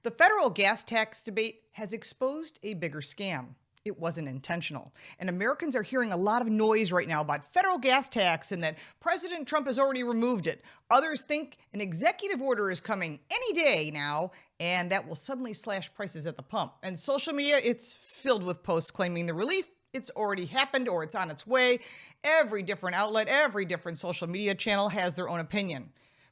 The federal gas tax debate has exposed a bigger scam. It wasn't intentional. And Americans are hearing a lot of noise right now about federal gas tax and that President Trump has already removed it. Others think an executive order is coming any day now, and that will suddenly slash prices at the pump. And social media, it's filled with posts claiming the relief. It's already happened or it's on its way. Every different outlet, every different social media channel has their own opinion.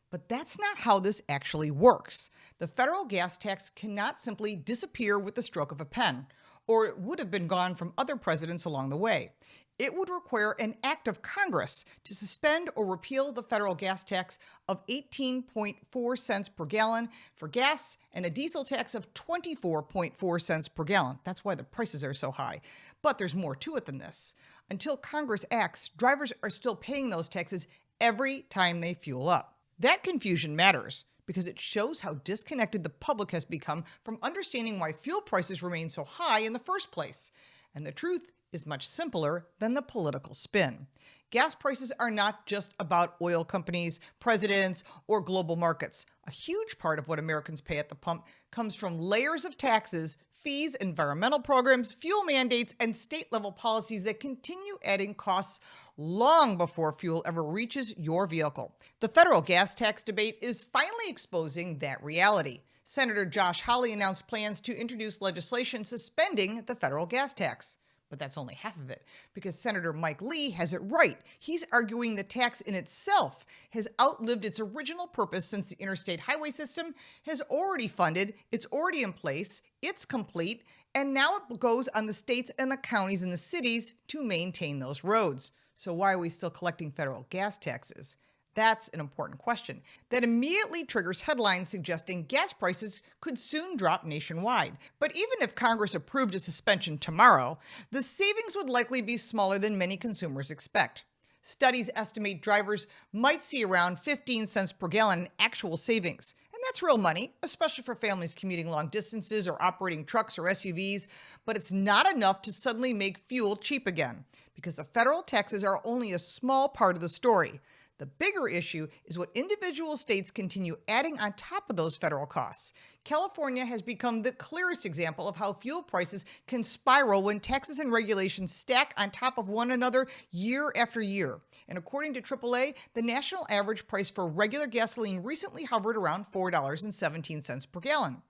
But that's not how this actually works. The federal gas tax cannot simply disappear with the stroke of a pen, or it would have been gone from other presidents along the way. It would require an act of Congress to suspend or repeal the federal gas tax of 18.4 cents per gallon for gas and a diesel tax of 24.4 cents per gallon. That's why the prices are so high. But there's more to it than this. Until Congress acts, drivers are still paying those taxes every time they fuel up. That confusion matters because it shows how disconnected the public has become from understanding why fuel prices remain so high in the first place. And the truth is much simpler than the political spin. Gas prices are not just about oil companies, presidents, or global markets. A huge part of what Americans pay at the pump comes from layers of taxes, fees, environmental programs, fuel mandates, and state-level policies that continue adding costs long before fuel ever reaches your vehicle. The federal gas tax debate is finally exposing that reality. Senator Josh Hawley announced plans to introduce legislation suspending the federal gas tax. But that's only half of it, because Senator Mike Lee has it right. He's arguing the tax in itself has outlived its original purpose since the interstate highway system has already funded, it's already in place, it's complete, and now it goes on the states and the counties and the cities to maintain those roads. So why are we still collecting federal gas taxes? That's an important question that immediately triggers headlines suggesting gas prices could soon drop nationwide. But even if Congress approved a suspension tomorrow, the savings would likely be smaller than many consumers expect. Studies estimate drivers might see around 15 cents per gallon in actual savings. And that's real money, especially for families commuting long distances or operating trucks or SUVs. But it's not enough to suddenly make fuel cheap again, because the federal taxes are only a small part of the story. The bigger issue is what individual states continue adding on top of those federal costs. California has become the clearest example of how fuel prices can spiral when taxes and regulations stack on top of one another year after year. And according to AAA, the national average price for regular gasoline recently hovered around $4.17 per gallon.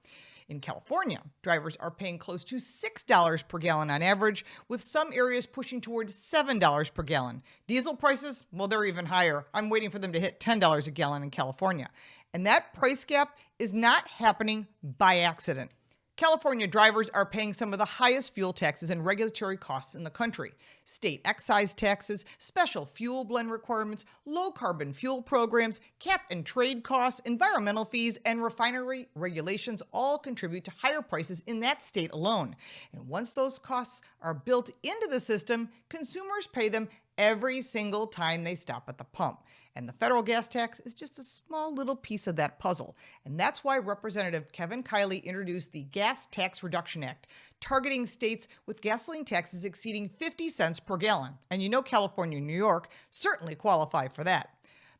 In California, drivers are paying close to $6 per gallon on average, with some areas pushing toward $7 per gallon. Diesel prices, well, they're even higher. I'm waiting for them to hit $10 a gallon in California. And that price gap is not happening by accident. California drivers are paying some of the highest fuel taxes and regulatory costs in the country. State excise taxes, special fuel blend requirements, low-carbon fuel programs, cap and trade costs, environmental fees, and refinery regulations all contribute to higher prices in that state alone. And once those costs are built into the system, consumers pay them every single time they stop at the pump. And the federal gas tax is just a small little piece of that puzzle. And that's why Representative Kevin Kiley introduced the Gas Tax Reduction Act, targeting states with gasoline taxes exceeding 50 cents per gallon. And you know California and New York certainly qualify for that.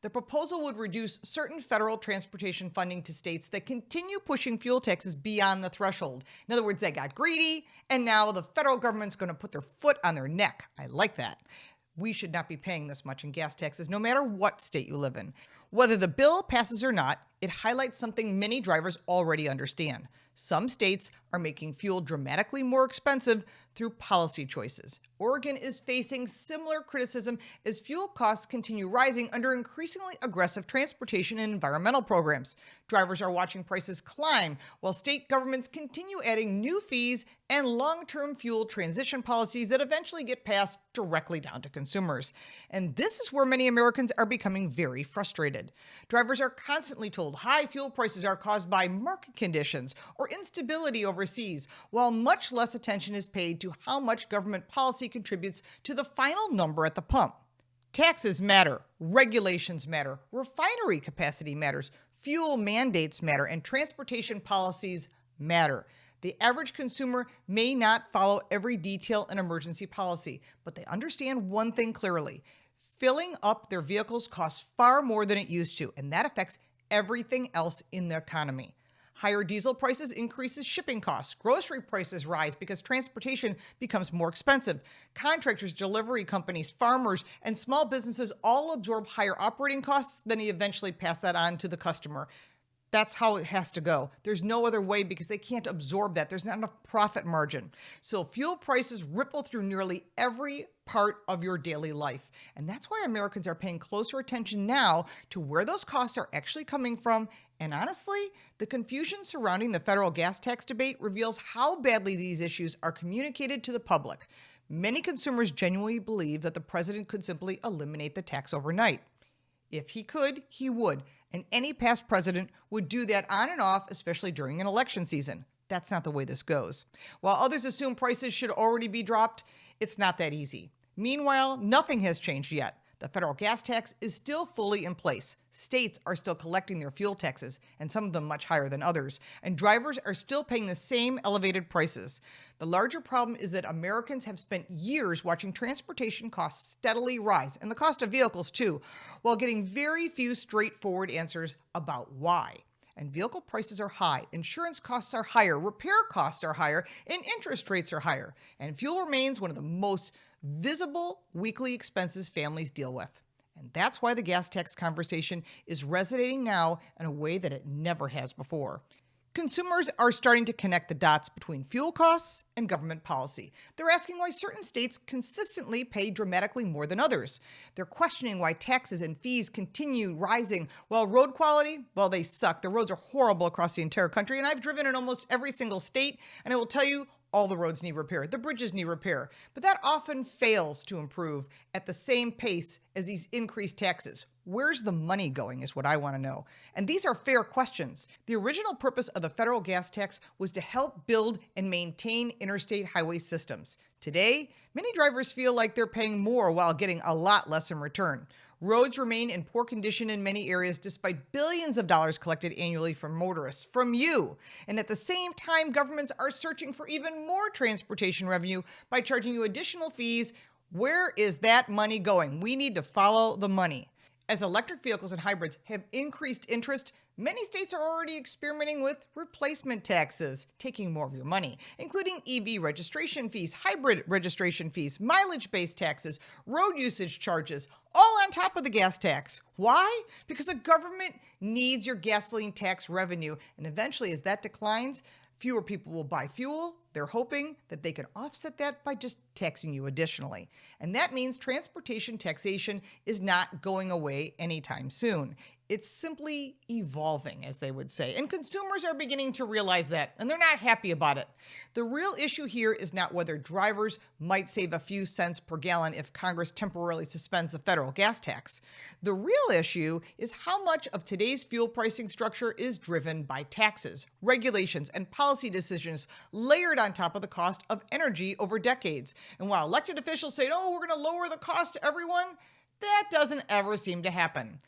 The proposal would reduce certain federal transportation funding to states that continue pushing fuel taxes beyond the threshold. In other words, they got greedy, and now the federal government's going to put their foot on their neck. I like that. We should not be paying this much in gas taxes, no matter what state you live in. Whether the bill passes or not, it highlights something many drivers already understand. Some states are making fuel dramatically more expensive through policy choices. Oregon is facing similar criticism as fuel costs continue rising under increasingly aggressive transportation and environmental programs. Drivers are watching prices climb while state governments continue adding new fees and long-term fuel transition policies that eventually get passed directly down to consumers. And this is where many Americans are becoming very frustrated. Drivers are constantly told high fuel prices are caused by market conditions or instability overseas, while much less attention is paid to how much government policy contributes to the final number at the pump. Taxes matter, regulations matter, refinery capacity matters, fuel mandates matter, and transportation policies matter. The average consumer may not follow every detail in emergency policy, but they understand one thing clearly. Filling up their vehicles costs far more than it used to, and that affects everything else in the economy. Higher diesel prices increases shipping costs. Grocery prices rise because transportation becomes more expensive. Contractors, delivery companies, farmers, and small businesses all absorb higher operating costs, then they eventually pass that on to the customer. That's how it has to go. There's no other way because they can't absorb that. There's not enough profit margin. So fuel prices ripple through nearly every part of your daily life. And that's why Americans are paying closer attention now to where those costs are actually coming from. And honestly, the confusion surrounding the federal gas tax debate reveals how badly these issues are communicated to the public. Many consumers genuinely believe that the president could simply eliminate the tax overnight. If he could, he would. And any past president would do that on and off, especially during an election season. That's not the way this goes. While others assume prices should already be dropped, it's not that easy. Meanwhile, nothing has changed yet. The federal gas tax is still fully in place. States are still collecting their fuel taxes, and some of them much higher than others, and drivers are still paying the same elevated prices. The larger problem is that Americans have spent years watching transportation costs steadily rise, and the cost of vehicles too, while getting very few straightforward answers about why. And vehicle prices are high, insurance costs are higher, repair costs are higher, and interest rates are higher. And fuel remains one of the most visible weekly expenses families deal with. And that's why the gas tax conversation is resonating now in a way that it never has before. Consumers are starting to connect the dots between fuel costs and government policy. They're asking why certain states consistently pay dramatically more than others. They're questioning why taxes and fees continue rising while road quality, well, they suck. The roads are horrible across the entire country, and I've driven in almost every single state, and I will tell you, all the roads need repair. The bridges need repair. But that often fails to improve at the same pace as these increased taxes. Where's the money going is what I want to know. And these are fair questions. The original purpose of the federal gas tax was to help build and maintain interstate highway systems. Today, many drivers feel like they're paying more while getting a lot less in return. Roads remain in poor condition in many areas despite billions of dollars collected annually from motorists, from you. And at the same time, governments are searching for even more transportation revenue by charging you additional fees. Where is that money going? We need to follow the money. As electric vehicles and hybrids have increased interest, many states are already experimenting with replacement taxes, taking more of your money, including EV registration fees, hybrid registration fees, mileage-based taxes, road usage charges, all on top of the gas tax. Why? Because the government needs your gasoline tax revenue, and eventually as that declines, fewer people will buy fuel. They're hoping that they can offset that by just taxing you additionally. And that means transportation taxation is not going away anytime soon. It's simply evolving, as they would say. And consumers are beginning to realize that, and they're not happy about it. The real issue here is not whether drivers might save a few cents per gallon if Congress temporarily suspends the federal gas tax. The real issue is how much of today's fuel pricing structure is driven by taxes, regulations, and policy decisions layered on top of the cost of energy over decades. And while elected officials say, oh, we're going to lower the cost to everyone, that doesn't ever seem to happen.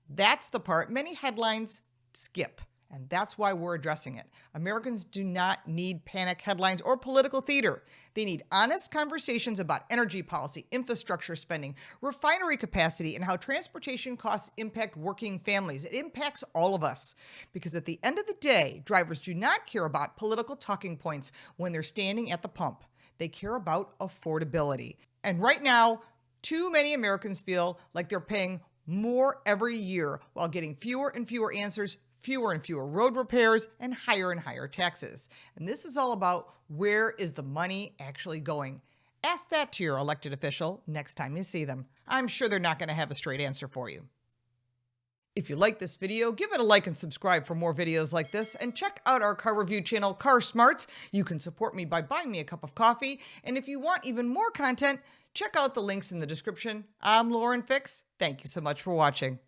That's the part many headlines skip, and that's why we're addressing it. Americans do not need panic headlines or political theater. They need honest conversations about energy policy, infrastructure spending, refinery capacity, and how transportation costs impact working families. It impacts all of us. Because at the end of the day, drivers do not care about political talking points when they're standing at the pump. They care about affordability. And right now, too many Americans feel like they're paying more every year while getting fewer and fewer answers, fewer and fewer road repairs, and higher taxes. And this is all about where is the money actually going. Ask that to your elected official next time you see them. I'm sure they're not going to have a straight answer for you. If you like this video, give it a like and subscribe for more videos like this, and check out our car review channel, Car Smarts. You can support me by buying me a cup of coffee, and if you want even more content, check out the links in the description. I'm Lauren Fix. Thank you so much for watching.